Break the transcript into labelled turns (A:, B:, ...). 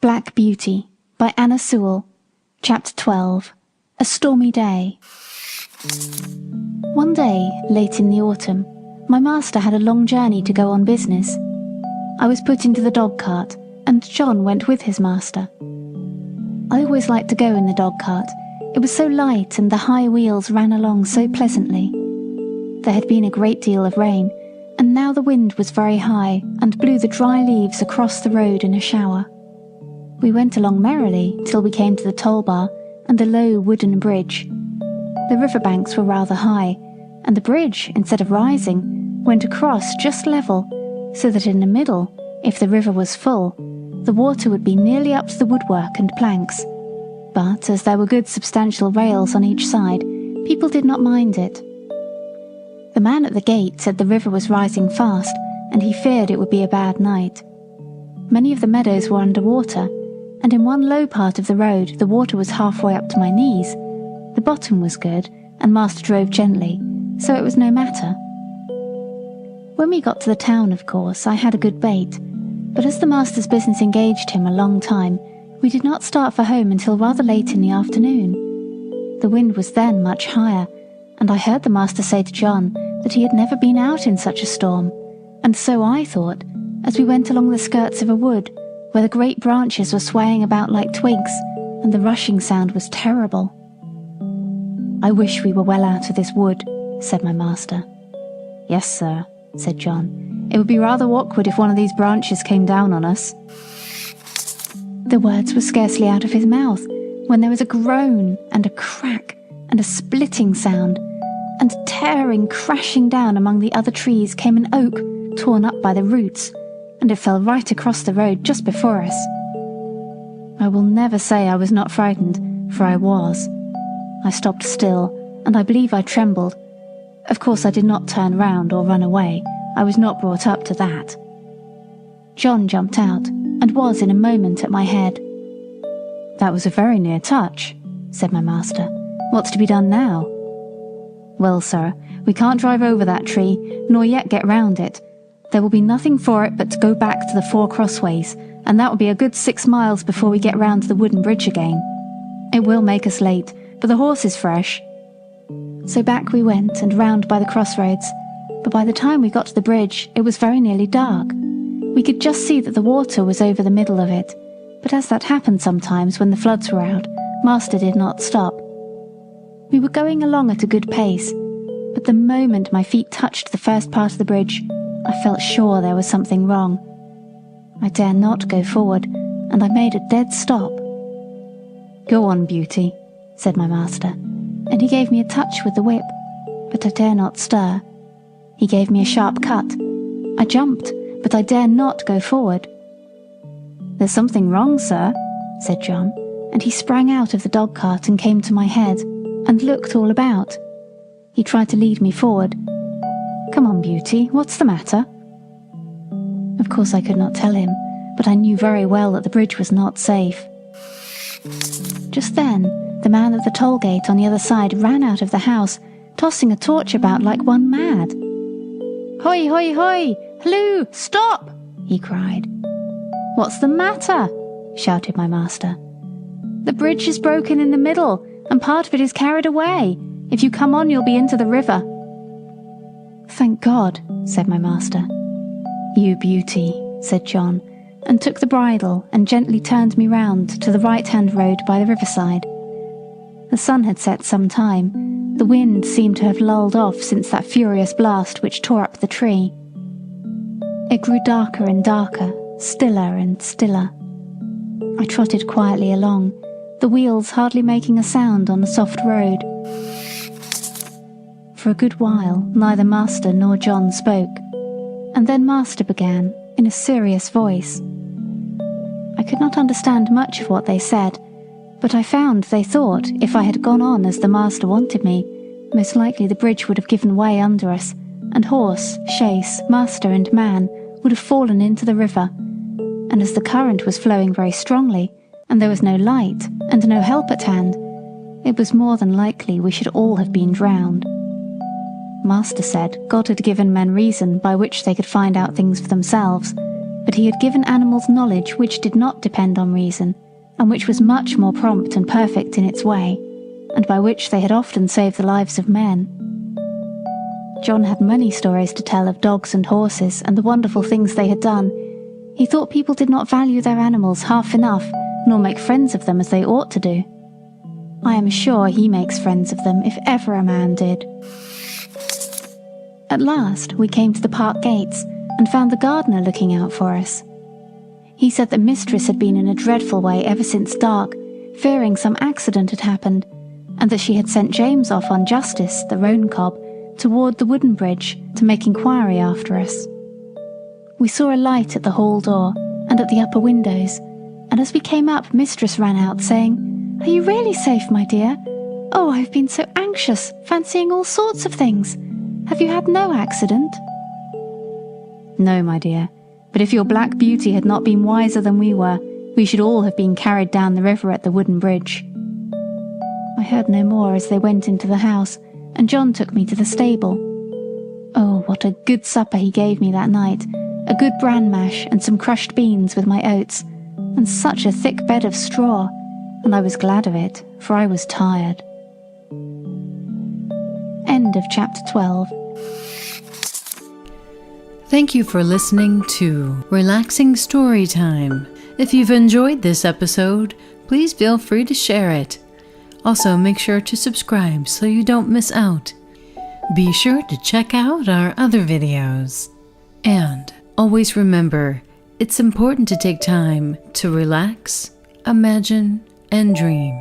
A: Black Beauty by Anna Sewell. Chapter 12. A Stormy Day. One day, late in the autumn, my master had a long journey to go on business. I was put into the dog cart, and John went with his master. I always liked to go in the dog cart. It was so light and the high wheels ran along so pleasantly. There had been a great deal of rain, and now the wind was very high and blew the dry leaves across the road in a shower. We went along merrily till we came to the toll bar and a low wooden bridge. The river banks were rather high, and the bridge, instead of rising, went across just level, so that in the middle, if the river was full, the water would be nearly up to the woodwork and planks. But as there were good substantial rails on each side, people did not mind it. The man at the gate said the river was rising fast, and he feared it would be a bad night. Many of the meadows were under water, and in one low part of the road the water was halfway up to my knees. The bottom was good, and master drove gently, so it was no matter. When we got to the town, of course, I had a good bait, but as the master's business engaged him a long time, we did not start for home until rather late in the afternoon. The wind was then much higher, and I heard the master say to John that he had never been out in such a storm, and so I thought, as we went along the skirts of a wood, where the great branches were swaying about like twigs, and the rushing sound was terrible. "I wish we were well out of this wood," said my master. "Yes, sir," said John. "It would be rather awkward if one of these branches came down on us." The words were scarcely out of his mouth when there was a groan and a crack and a splitting sound, and tearing, crashing down among the other trees came an oak torn up by the roots, and it fell right across the road just before us. I will never say I was not frightened, for I was. I stopped still, and I believe I trembled. Of course I did not turn round or run away. I was not brought up to that. John jumped out, and was in a moment at my head. "That was a very near touch," said my master. "What's to be done now?" "Well, sir, we can't drive over that tree, nor yet get round it. There will be nothing for it but to go back to the 4 crossways, and that will be a good 6 miles before we get round to the wooden bridge again. It will make us late, but the horse is fresh." So back we went and round by the crossroads, but by the time we got to the bridge it was very nearly dark. We could just see that the water was over the middle of it, but as that happened sometimes when the floods were out, master did not stop. We were going along at a good pace, but the moment my feet touched the first part of the bridge, I felt sure there was something wrong. I dare not go forward, and I made a dead stop. "Go on, Beauty," said my master, and he gave me a touch with the whip, but I dare not stir. He gave me a sharp cut. I jumped, but I dare not go forward. "There's something wrong, sir," said John, and he sprang out of the dog cart and came to my head, and looked all about. He tried to lead me forward. "Come on, Beauty, what's the matter?" Of course I could not tell him, but I knew very well that the bridge was not safe. Just then, the man at the toll gate on the other side ran out of the house, tossing a torch about like one mad. "Hoi, hoi, hoi! Halloo! Stop!" he cried. "What's the matter?" shouted my master. "The bridge is broken in the middle, and part of it is carried away. If you come on, you'll be into the river." "Thank God," said my master. "You beauty," said John, and took the bridle and gently turned me round to the right-hand road by the riverside. The sun had set some time. The wind seemed to have lulled off since that furious blast which tore up the tree. It grew darker and darker, stiller and stiller. I trotted quietly along, the wheels hardly making a sound on the soft road. For a good while neither master nor John spoke, and then master began in a serious voice. I could not understand much of what they said, but I found they thought if I had gone on as the master wanted me, most likely the bridge would have given way under us, and horse, chaise, master and man would have fallen into the river, and as the current was flowing very strongly, and there was no light and no help at hand, it was more than likely we should all have been drowned. Master said God had given men reason by which they could find out things for themselves, but he had given animals knowledge which did not depend on reason, and which was much more prompt and perfect in its way, and by which they had often saved the lives of men. John had many stories to tell of dogs and horses and the wonderful things they had done. He thought people did not value their animals half enough, nor make friends of them as they ought to do. I am sure he makes friends of them if ever a man did. At last we came to the park gates and found the gardener looking out for us. He said that Mistress had been in a dreadful way ever since dark, fearing some accident had happened, and that she had sent James off on Justice, the roan cob, toward the wooden bridge to make inquiry after us. We saw a light at the hall door and at the upper windows, and as we came up, Mistress ran out saying, "Are you really safe, my dear? Oh, I've been so anxious, fancying all sorts of things. Have you had no accident?" "No, my dear, but if your black beauty had not been wiser than we were, we should all have been carried down the river at the wooden bridge." I heard no more as they went into the house, and John took me to the stable. Oh, what a good supper he gave me that night, a good bran mash and some crushed beans with my oats, and such a thick bed of straw, and I was glad of it, for I was tired. End of chapter 12.
B: Thank you for listening to Relaxing Story Time. If you've enjoyed this episode, please feel free to share it. Also, make sure to subscribe so you don't miss out. Be sure to check out our other videos. And always remember, it's important to take time to relax, imagine, and dream.